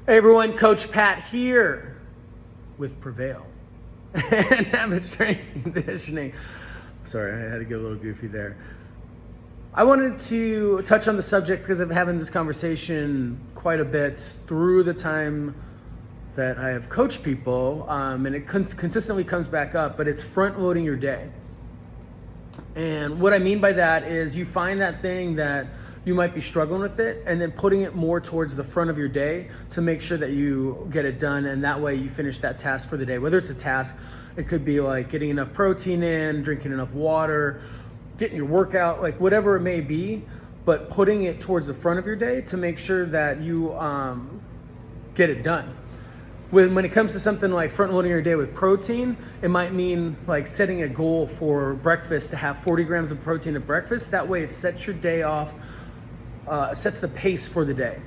Hey everyone, Coach Pat here with Prevail and Habit Strength Conditioning. Sorry, I had to get a little goofy there. I wanted to touch on the subject because I've been having this conversation quite a bit through the time that I have coached people, and it consistently comes back up, but it's front loading your day. And what I mean by that is you find that thing that you might be struggling with it and then putting it more towards the front of your day to make sure that you get it done, and that way you finish that task for the day. Whether it's a task, it could be like getting enough protein in, drinking enough water, getting your workout, like whatever it may be, but putting it towards the front of your day to make sure that you get it done. When it comes to something like front loading your day with protein, it might mean like setting a goal for breakfast to have 40 grams of protein at breakfast. That way it sets your day off, sets the pace for the day.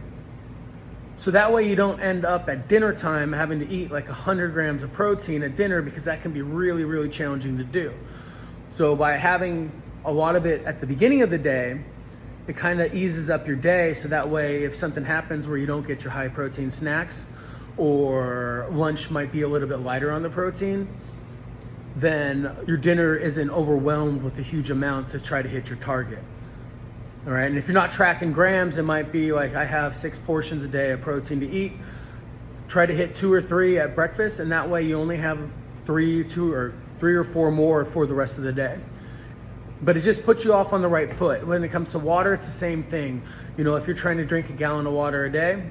So that way you don't end up at dinner time having to eat like 100 grams of protein at dinner, because that can be really, really challenging to do. So by having a lot of it at the beginning of the day, it kind of eases up your day. So that way if something happens where you don't get your high protein snacks, or lunch might be a little bit lighter on the protein, then your dinner isn't overwhelmed with a huge amount to try to hit your target. All right, and if you're not tracking grams, it might be like I have 6 portions a day of protein to eat. Try to hit 2 or 3 at breakfast, and that way you only have 3 or 4 more for the rest of the day. But it just puts you off on the right foot. When it comes to water, it's the same thing. You know, if you're trying to drink a gallon of water a day,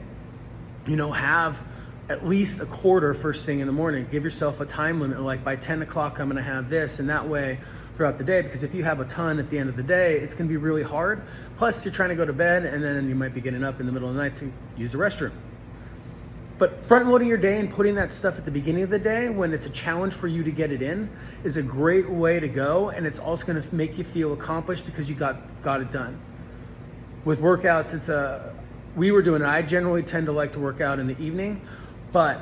have at least a quarter first thing in the morning. Give yourself a time limit, like by 10 o'clock I'm gonna have this, and that way throughout the day, because if you have a ton at the end of the day, it's gonna be really hard. Plus you're trying to go to bed, and then you might be getting up in the middle of the night to use the restroom. But front loading your day and putting that stuff at the beginning of the day when it's a challenge for you to get it in is a great way to go, and it's also gonna make you feel accomplished because you got it done. With workouts, I generally tend to like to work out in the evening, but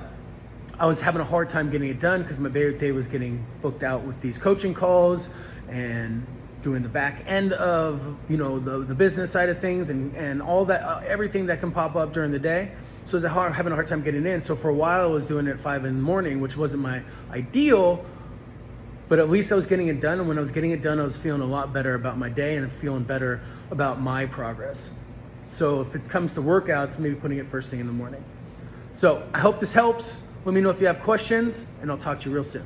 I was having a hard time getting it done because my day was getting booked out with these coaching calls and doing the back end of the business side of things and all that, everything that can pop up during the day. So I was having a hard time getting in. So for a while I was doing it at 5 in the morning, which wasn't my ideal, but at least I was getting it done. And when I was getting it done, I was feeling a lot better about my day and feeling better about my progress. So if it comes to workouts, maybe putting it first thing in the morning. So I hope this helps. Let me know if you have questions, and I'll talk to you real soon.